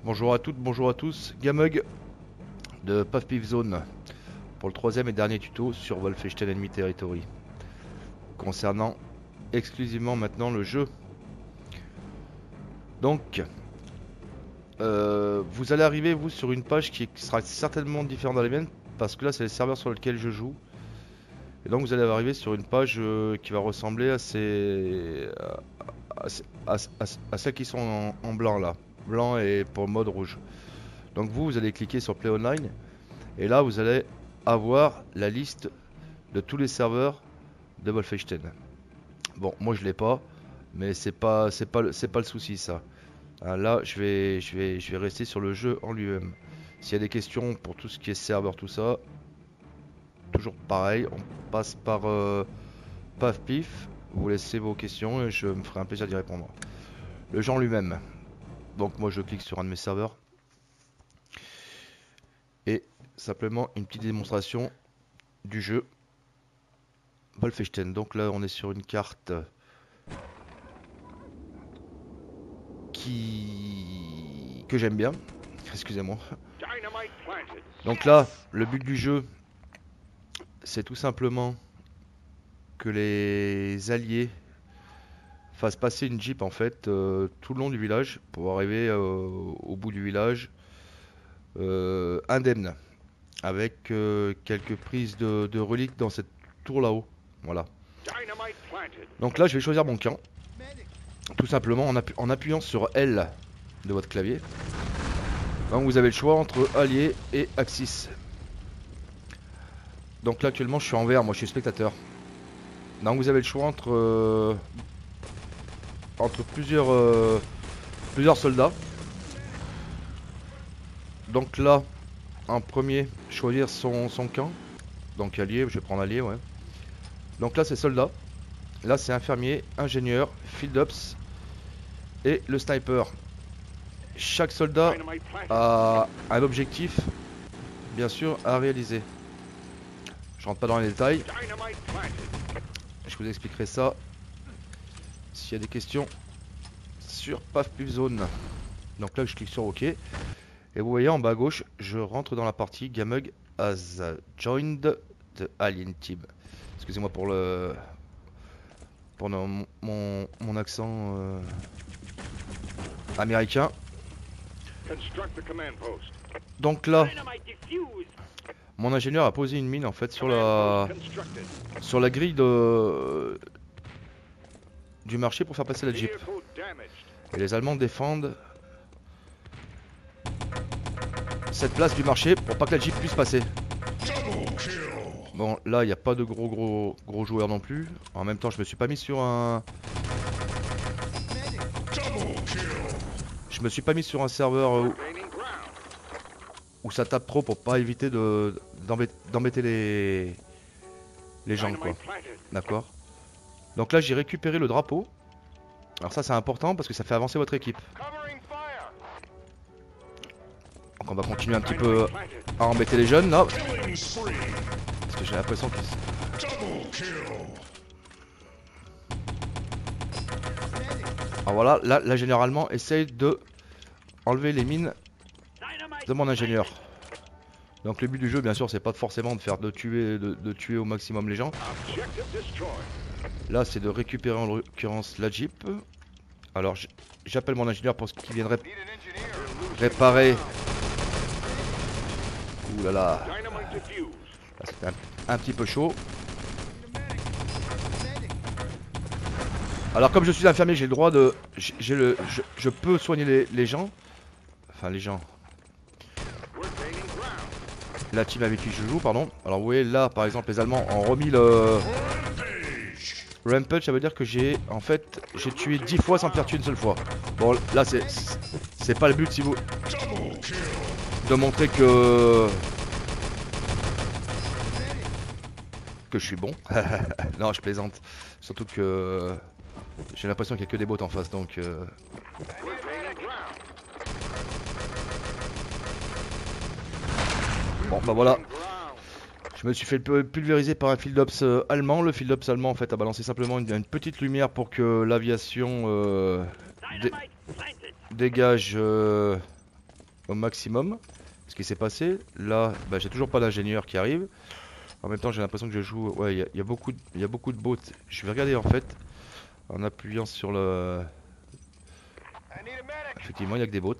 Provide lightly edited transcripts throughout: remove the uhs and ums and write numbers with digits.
Bonjour à toutes, bonjour à tous, Gamug de Paf Zone pour le troisième et dernier tuto sur Wolfenstein Enemy Territory concernant exclusivement maintenant le jeu. Donc vous allez arriver vous sur une page qui sera certainement différente dans les miennes parce que là c'est les serveurs sur lesquels je joue et donc vous allez arriver sur une page qui va ressembler à celles qui sont en blanc là, blanc et pour mode rouge. Donc vous allez cliquer sur Play Online et là vous allez avoir la liste de tous les serveurs de Wolfenstein. Bon, moi je l'ai pas, mais c'est pas le souci ça. Là je vais rester sur le jeu en lui-même. S'il y a des questions pour tout ce qui est serveur, tout ça, toujours pareil, on passe par paf pif. Vous laissez vos questions et je me ferai un plaisir d'y répondre. Le jeu en lui-même. Donc moi je clique sur un de mes serveurs. Et simplement une petite démonstration du jeu Wolfenstein. Donc là on est sur une carte que j'aime bien. Excusez-moi. Donc là le but du jeu c'est tout simplement que les alliés fassent passer une jeep en fait tout le long du village pour arriver au bout du village indemne avec quelques prises de reliques dans cette tour là-haut. Voilà. Donc là je vais choisir mon camp tout simplement en appuyant sur L de votre clavier. Donc vous avez le choix entre alliés et Axis. Donc là actuellement je suis en vert, moi je suis spectateur. Donc vous avez le choix entre plusieurs soldats. Donc là en premier choisir son camp. Donc allié, je vais prendre allié, ouais. Donc là c'est soldat. Là c'est infirmier, ingénieur, field ops et le sniper. Chaque soldat a un objectif bien sûr à réaliser. Je rentre pas dans les détails. Je vous expliquerai ça s'il y a des questions sur Paf Zone. Donc là je clique sur OK. Et vous voyez en bas à gauche, je rentre dans la partie Gamug has joined the Alien Team. Excusez-moi pour mon accent américain. Donc là, mon ingénieur a posé une mine en fait sur la grille du marché pour faire passer la Jeep. Et les Allemands défendent cette place du marché pour pas que la Jeep puisse passer. Bon, là il n'y a pas de gros joueurs non plus. En même temps, je me suis pas mis sur un serveur où ça tape trop pour pas éviter d'embêter les gens quoi. D'accord. Donc là j'ai récupéré le drapeau. Alors ça c'est important parce que ça fait avancer votre équipe. Donc on va continuer un petit peu à embêter les jeunes là. Parce que j'ai l'impression qu'ils... Alors voilà, là généralement essaye de enlever les mines de mon ingénieur. Donc le but du jeu bien sûr c'est pas forcément de tuer au maximum les gens. Là c'est de récupérer en l'occurrence la Jeep. Alors j'appelle mon ingénieur pour qu'il vienne réparer. Ouh là là. Là c'était un petit peu chaud. Alors comme je suis infirmier j'ai le droit de... Je peux soigner les gens. Enfin les gens. La team avec qui je joue, pardon. Alors vous voyez là par exemple les Allemands ont remis le Rampage, ça veut dire que j'ai tué 10 fois sans me faire tuer une seule fois. Bon là c'est pas le but si vous... de montrer que je suis bon. Non je plaisante. Surtout que j'ai l'impression qu'il n'y a que des bots en face donc Bon bah voilà. Je me suis fait pulvériser par un field ops allemand. Le field ops allemand en fait a balancé simplement une petite lumière pour que l'aviation dégage au maximum ce qui s'est passé. Là, bah, j'ai toujours pas d'ingénieur qui arrive. En même temps, j'ai l'impression que je joue. Ouais, il y a beaucoup de bots. Je vais regarder en fait en appuyant sur le. Effectivement, il y a que des bots.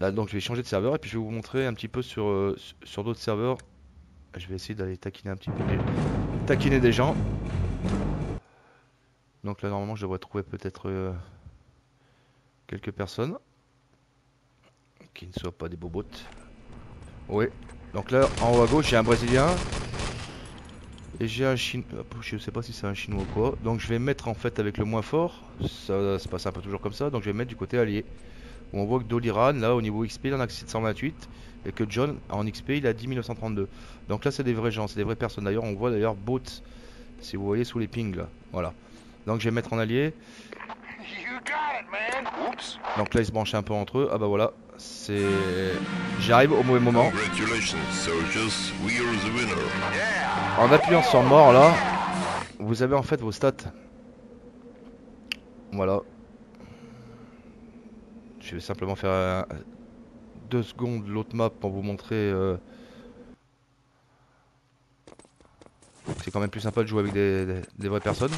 Là, donc, je vais changer de serveur et puis je vais vous montrer un petit peu sur d'autres serveurs. Je vais essayer d'aller taquiner un petit peu, taquiner des gens. Donc là, normalement, je devrais trouver peut-être quelques personnes qui ne soient pas des bobots. Oui. Donc là, en haut à gauche, j'ai un Brésilien. Et j'ai un Chinois. Je sais pas si c'est un Chinois ou quoi. Donc je vais mettre en fait avec le moins fort. Ça se passe un peu toujours comme ça. Donc je vais mettre du côté allié. Où on voit que Doliran, là, au niveau XP, il en a 728. Et que John, en XP, il a 10 932. Donc là, c'est des vrais gens, c'est des vraies personnes. D'ailleurs, on voit d'ailleurs bots. Si vous voyez sous les pings là. Voilà. Donc je vais mettre en allié. Donc là, ils se branchent un peu entre eux. Ah bah voilà. C'est. J'arrive au mauvais moment. En appuyant sur mort là, vous avez en fait vos stats. Voilà. Je vais simplement faire 2 secondes l'autre map pour vous montrer. C'est quand même plus sympa de jouer avec des vraies personnes.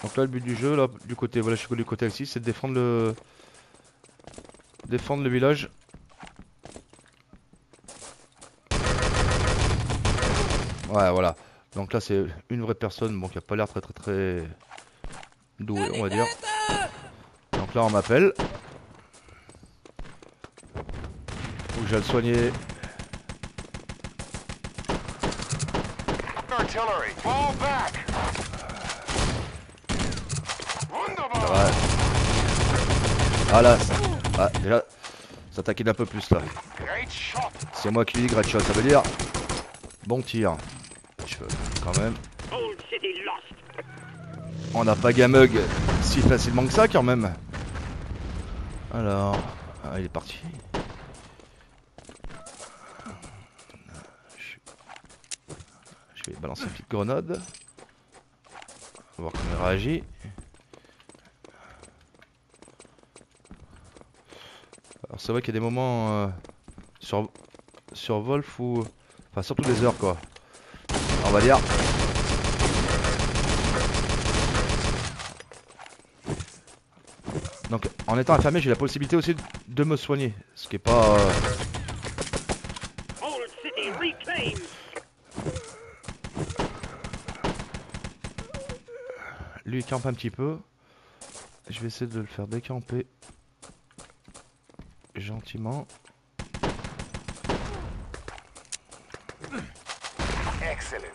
Donc là, le but du jeu, là, du côté, voilà, je suis du côté Axis, c'est de défendre le village. Ouais, voilà. Donc là, c'est une vraie personne, bon, qui a pas l'air très douée, on va dire. Donc là, on m'appelle. Faut que j'aille le soigner. Ouais. Ah là, déjà, ça taquine un peu plus là. C'est moi qui lui dis great shot, ça veut dire bon tir. Quand même. On n'a pas Gamug si facilement que ça quand même. Alors, il est parti. Je vais balancer une petite grenade. On va voir comment il réagit. Alors c'est vrai qu'il y a des moments sur Wolf où... Enfin surtout des heures quoi. On va dire. Donc en étant infirmier j'ai la possibilité aussi de me soigner. Ce qui est pas... Lui il campe un petit peu. Je vais essayer de le faire décamper. Gentiment. Excellent.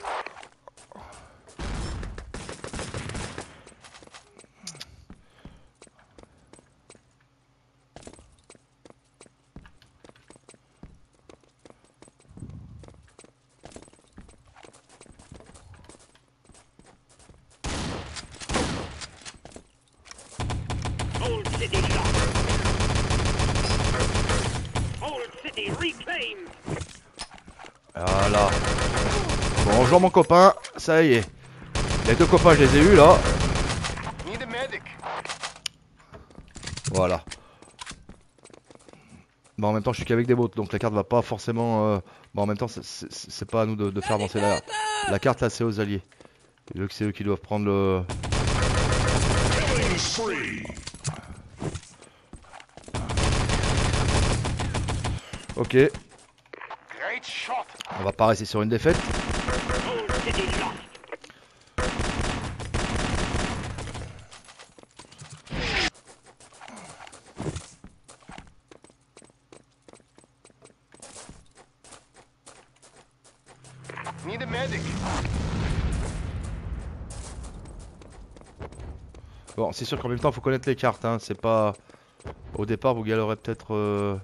Voilà. Bonjour mon copain, ça y est. Les 2 copains je les ai eus là. Voilà. Bon en même temps je suis qu'avec des bots donc la carte va pas forcément... Bon en même temps c'est pas à nous de faire avancer la carte là c'est aux alliés. Vu que c'est eux qui doivent prendre le... Ok. On va pas rester sur une défaite. Bon, c'est sûr qu'en même temps, il faut connaître les cartes. Hein. C'est pas... Au départ, vous galérez peut-être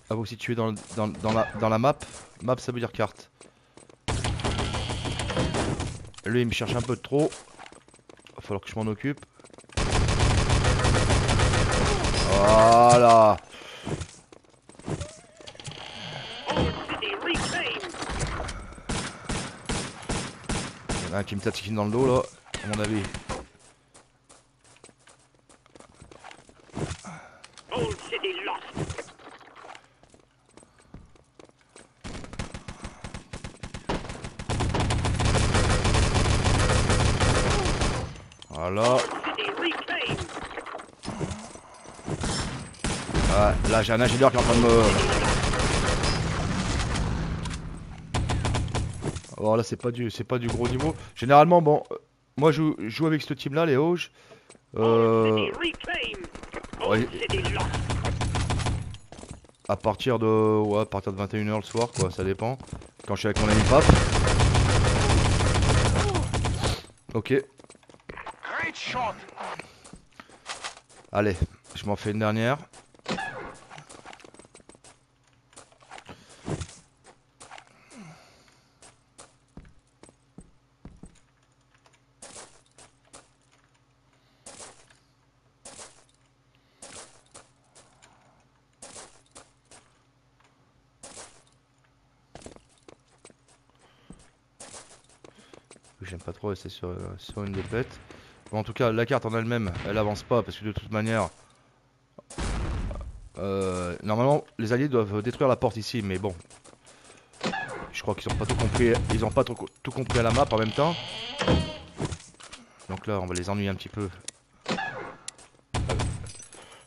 à vous situer dans la map. Map, ça veut dire carte. Lui, il me cherche un peu de trop. Va falloir que je m'en occupe. Voilà. Un qui me tatine dans le dos là, à mon avis. Voilà. Ah, là j'ai un ingénieur qui est en train de me... Alors là c'est pas du gros niveau. Généralement bon, moi je joue avec ce team là, les Auges. Ouais, à partir de 21 h le soir quoi, ça dépend. Quand je suis avec mon ami Pap. Ok. Allez, je m'en fais une dernière. J'aime pas trop rester sur une défaite. Bon, en tout cas, la carte en elle-même, elle avance pas parce que de toute manière, normalement, les alliés doivent détruire la porte ici, mais bon, je crois qu'ils ont pas tout compris. Ils ont pas tout compris à la map en même temps. Donc là, on va les ennuyer un petit peu.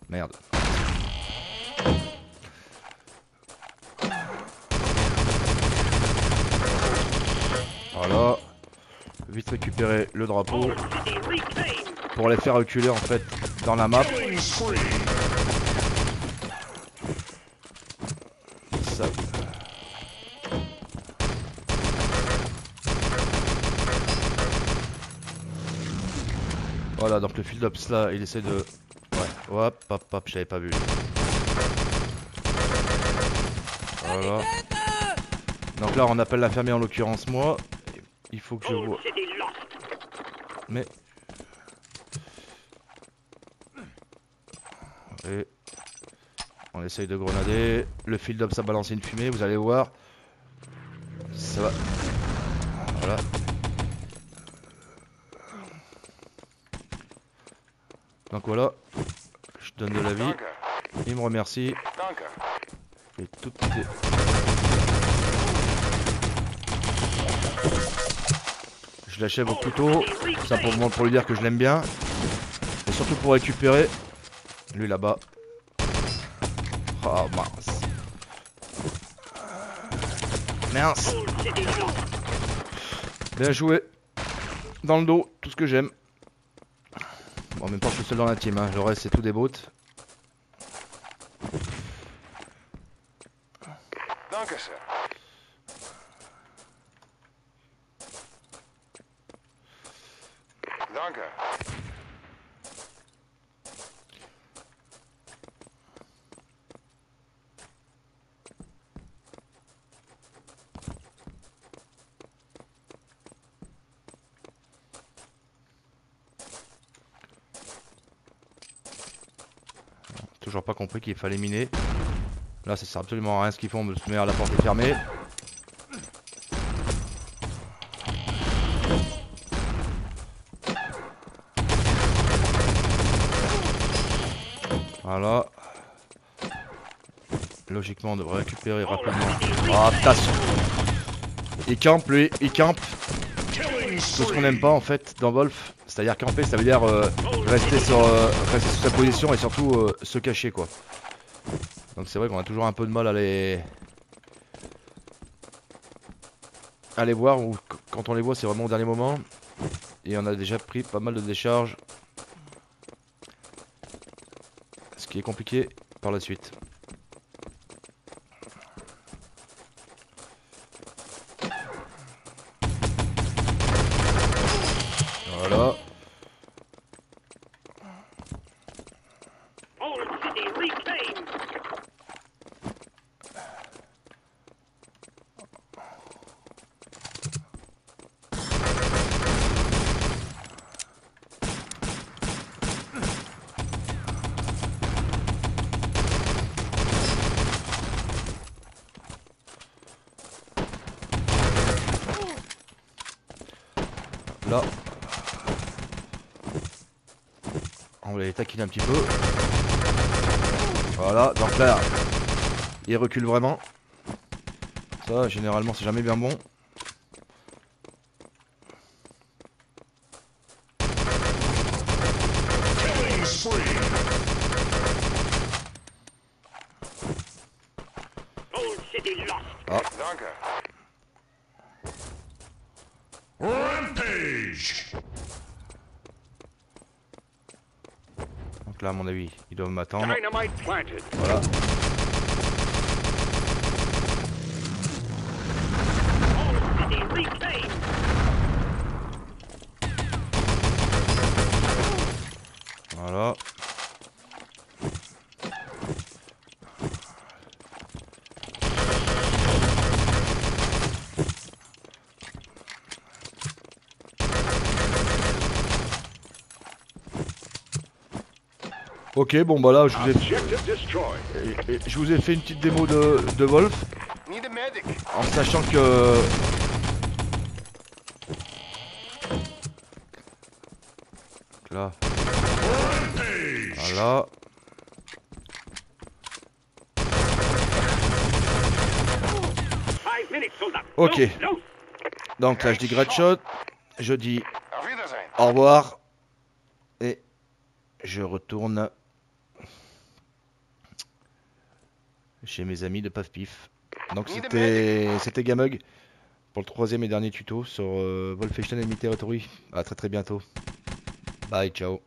Merde. Voilà. Vite récupérer le drapeau pour les faire reculer en fait dans la map. Ça. Voilà, donc le field ops là, il essaie de... Ouais, hop, hop, hop, j'avais pas vu. Voilà. Donc là, on appelle l'infirmier en l'occurrence moi. Il faut que je vois. Mais... Et... On essaye de grenader. Le field ops a balancé une fumée, vous allez voir. Ça va. Voilà. Donc voilà, je donne de la vie, il me remercie. Et tout est... Je l'achève au couteau, simplement pour lui dire que je l'aime bien. Et surtout pour récupérer lui là-bas. Oh mince. Mince. Bien joué. Dans le dos, tout ce que j'aime. Bon, en même temps, je suis seul dans la team, hein. Le reste, c'est tout des bots. Toujours pas compris qu'il fallait miner. Là, ça sert absolument à rien ce qu'ils font. De toute manière, la porte est fermée. Voilà. Logiquement, on devrait récupérer rapidement. Oh, putain. Il campe, lui. Il campe. Tout ce qu'on n'aime pas, en fait, dans Wolf. C'est-à-dire camper, ça veut dire rester sur sa position et surtout se cacher, quoi. Donc c'est vrai qu'on a toujours un peu de mal à les voir, ou quand on les voit c'est vraiment au dernier moment. Et on a déjà pris pas mal de décharges. Ce qui est compliqué par la suite. Voilà. là. On va les taquiner un petit peu. Voilà, donc là, il recule vraiment. Ça, généralement, c'est jamais bien bon. Ah. Rampage. Donc là, à mon avis, ils doivent m'attendre. Dynamite planted. Voilà. Voilà. Ok, bon bah là, Objective destroyed. je vous ai fait une petite démo de Wolf, Need a medic. en sachant que... Là. Voilà. Ok. Donc là, je dis Gradshot, je dis Auf Wiedersehen. au revoir, et je retourne chez mes amis de Paf Pif. Donc c'était Gamug pour le troisième et dernier tuto sur Wolfenstein Enemy Territory. À très bientôt. Bye, ciao.